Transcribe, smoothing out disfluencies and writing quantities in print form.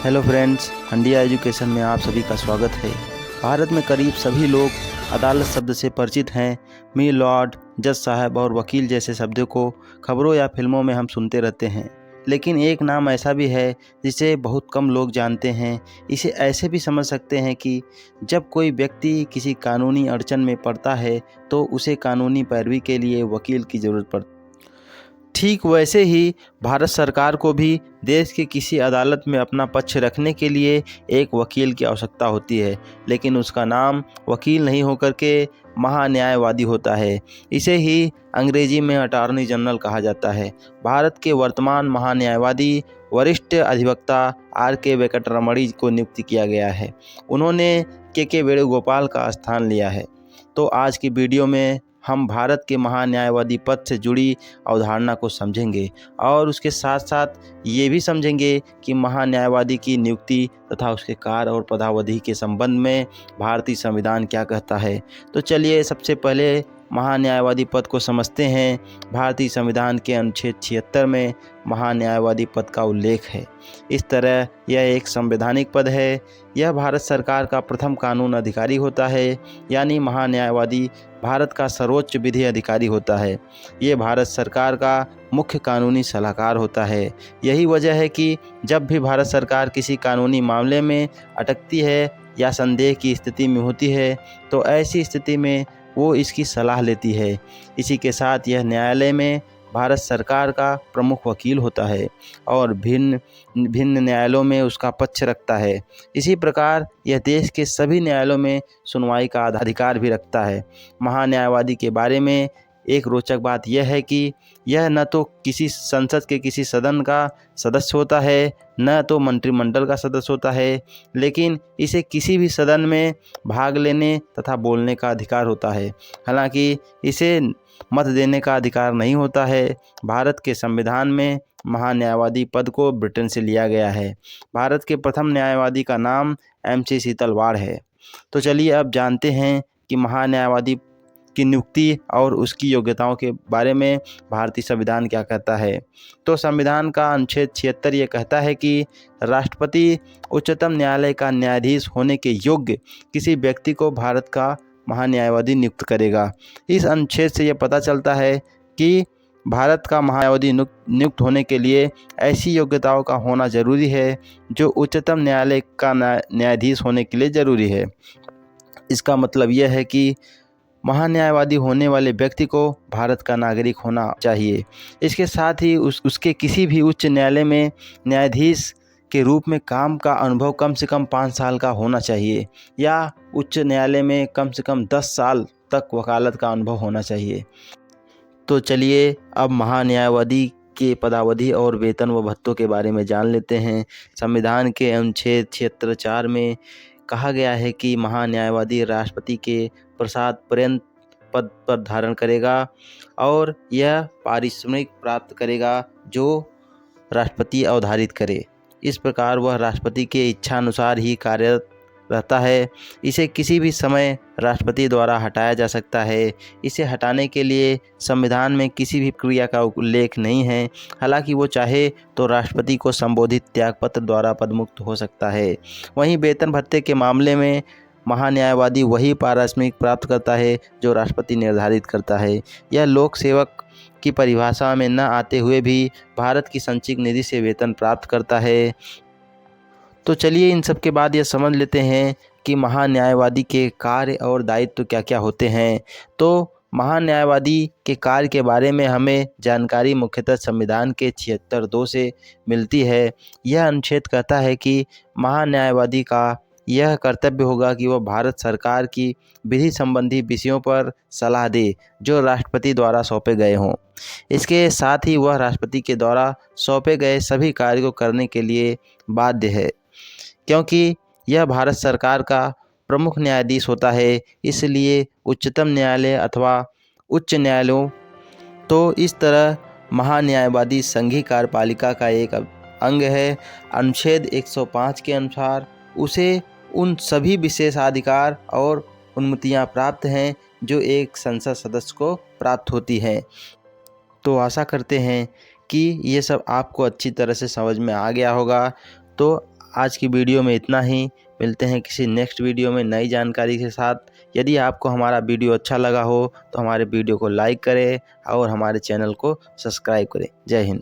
Hello friends, हंडिया education में आप सभी का स्वागत है। भारत में करीब सभी लोग अदालत शब्द से परिचित हैं। मी लॉर्ड, जज साहब और वकील जैसे शब्दों को खबरों या फिल्मों में हम सुनते रहते हैं, लेकिन एक नाम ऐसा भी है जिसे बहुत कम लोग जानते हैं। इसे ऐसे भी समझ सकते हैं कि जब कोई व्यक्ति किसी कानूनी अड़चन में पड़ता है तो उसे कानूनी पैरवी के लिए वकील की ज़रूरत पड़ती है। ठीक वैसे ही भारत सरकार को भी देश की किसी अदालत में अपना पक्ष रखने के लिए एक वकील की आवश्यकता होती है, लेकिन उसका नाम वकील नहीं होकर के महान्यायवादी होता है। इसे ही अंग्रेजी में अटॉर्नी जनरल कहा जाता है। भारत के वर्तमान महान्यायवादी वरिष्ठ अधिवक्ता R.K. वेंकटरमणी को नियुक्त किया गया है। उन्होंने के वेणुगोपाल का स्थान लिया है। तो आज की वीडियो में हम भारत के महान्यायवादी पद से जुड़ी अवधारणा को समझेंगे और उसके साथ साथ ये भी समझेंगे कि महान्यायवादी की नियुक्ति तथा उसके कार्य और पदावधि के संबंध में भारतीय संविधान क्या कहता है। तो चलिए सबसे पहले महान्यायवादी पद को समझते हैं। भारतीय संविधान के अनुच्छेद 76 में महान्यायवादी पद का उल्लेख है। इस तरह यह एक संवैधानिक पद है। यह भारत सरकार का प्रथम कानून अधिकारी होता है, यानी महान्यायवादी भारत का सर्वोच्च विधि अधिकारी होता है। ये भारत सरकार का मुख्य कानूनी सलाहकार होता है। यही वजह है कि जब भी भारत सरकार किसी कानूनी मामले में अटकती है या संदेह की स्थिति में होती है तो ऐसी स्थिति में वो इसकी सलाह लेती है। इसी के साथ यह न्यायालय में भारत सरकार का प्रमुख वकील होता है और भिन्न भिन्न न्यायालयों में उसका पक्ष रखता है। इसी प्रकार यह देश के सभी न्यायालयों में सुनवाई का अधिकार भी रखता है। महान्यायवादी के बारे में एक रोचक बात यह है कि यह न तो किसी संसद के किसी सदन का सदस्य होता है, न तो मंत्रिमंडल का सदस्य होता है, लेकिन इसे किसी भी सदन में भाग लेने तथा बोलने का अधिकार होता है। हालांकि इसे मत देने का अधिकार नहीं होता है। भारत के संविधान में महान्यायवादी पद को ब्रिटेन से लिया गया है। भारत के प्रथम न्यायवादी का नाम MC सीतलवाड़ है। तो चलिए अब जानते हैं कि महान्यायवादी की नियुक्ति और उसकी योग्यताओं के बारे में भारतीय संविधान क्या कहता है। तो संविधान का अनुच्छेद 76 ये कहता है कि राष्ट्रपति उच्चतम न्यायालय का न्यायाधीश होने के योग्य किसी व्यक्ति को भारत का महान्यायवादी नियुक्त करेगा। इस अनुच्छेद से यह पता चलता है कि भारत का महान्यायवादी नियुक्त होने के लिए ऐसी योग्यताओं का होना जरूरी है जो उच्चतम न्यायालय का न्यायाधीश होने के लिए ज़रूरी है। इसका मतलब यह है कि महान्यायवादी होने वाले व्यक्ति को भारत का नागरिक होना चाहिए। इसके साथ ही उसके किसी भी उच्च न्यायालय में न्यायाधीश के रूप में काम का अनुभव कम से कम 5 साल का होना चाहिए या उच्च न्यायालय में कम से कम 10 साल तक वकालत का अनुभव होना चाहिए। तो चलिए अब महान्यायवादी के पदावधि और वेतन व भत्तों के बारे में जान लेते हैं। संविधान के अनुच्छेद 76(4) में कहा गया है कि महान्यायवादी राष्ट्रपति के प्रसाद पर्यंत पद पर धारण करेगा और यह पारिश्रमिक प्राप्त करेगा जो राष्ट्रपति अवधारित करे। इस प्रकार वह राष्ट्रपति के इच्छानुसार ही कार्यरत रहता है। इसे किसी भी समय राष्ट्रपति द्वारा हटाया जा सकता है। इसे हटाने के लिए संविधान में किसी भी क्रिया का उल्लेख नहीं है। हालांकि वो चाहे तो राष्ट्रपति को संबोधित त्यागपत्र द्वारा पदमुक्त हो सकता है। वहीं वेतन भत्ते के मामले में महान्यायवादी वही पारिश्रमिक प्राप्त करता है जो राष्ट्रपति निर्धारित करता है। यह लोक सेवक की परिभाषा में न आते हुए भी भारत की संचित निधि से वेतन प्राप्त करता है। तो चलिए इन सब के बाद यह समझ लेते हैं कि महान्यायवादी के कार्य और दायित्व क्या क्या होते हैं। तो महान्यायवादी के कार्य के बारे में हमें जानकारी मुख्यतः संविधान के 76(2) से मिलती है। यह अनुच्छेद कहता है कि महान्यायवादी का यह कर्तव्य होगा कि वह भारत सरकार की विधि संबंधी विषयों पर सलाह दे जो राष्ट्रपति द्वारा सौंपे गए हों। इसके साथ ही वह राष्ट्रपति के द्वारा सौंपे गए सभी कार्य को करने के लिए बाध्य है, क्योंकि यह भारत सरकार का प्रमुख न्यायाधीश होता है। इसलिए उच्चतम न्यायालय अथवा उच्च न्यायालयों तो इस तरह महान्यायवादी संघीय कार्यपालिका का एक अंग है। अनुच्छेद 105 के अनुसार उसे उन सभी विशेषाधिकार और अनुमतियां प्राप्त हैं जो एक संसद सदस्य को प्राप्त होती हैं। तो आशा करते हैं कि ये सब आपको अच्छी तरह से समझ में आ गया होगा। तो आज की वीडियो में इतना ही। मिलते हैं किसी नेक्स्ट वीडियो में नई जानकारी के साथ। यदि आपको हमारा वीडियो अच्छा लगा हो तो हमारे वीडियो को लाइक करें और हमारे चैनल को सब्सक्राइब करें। जय हिंद।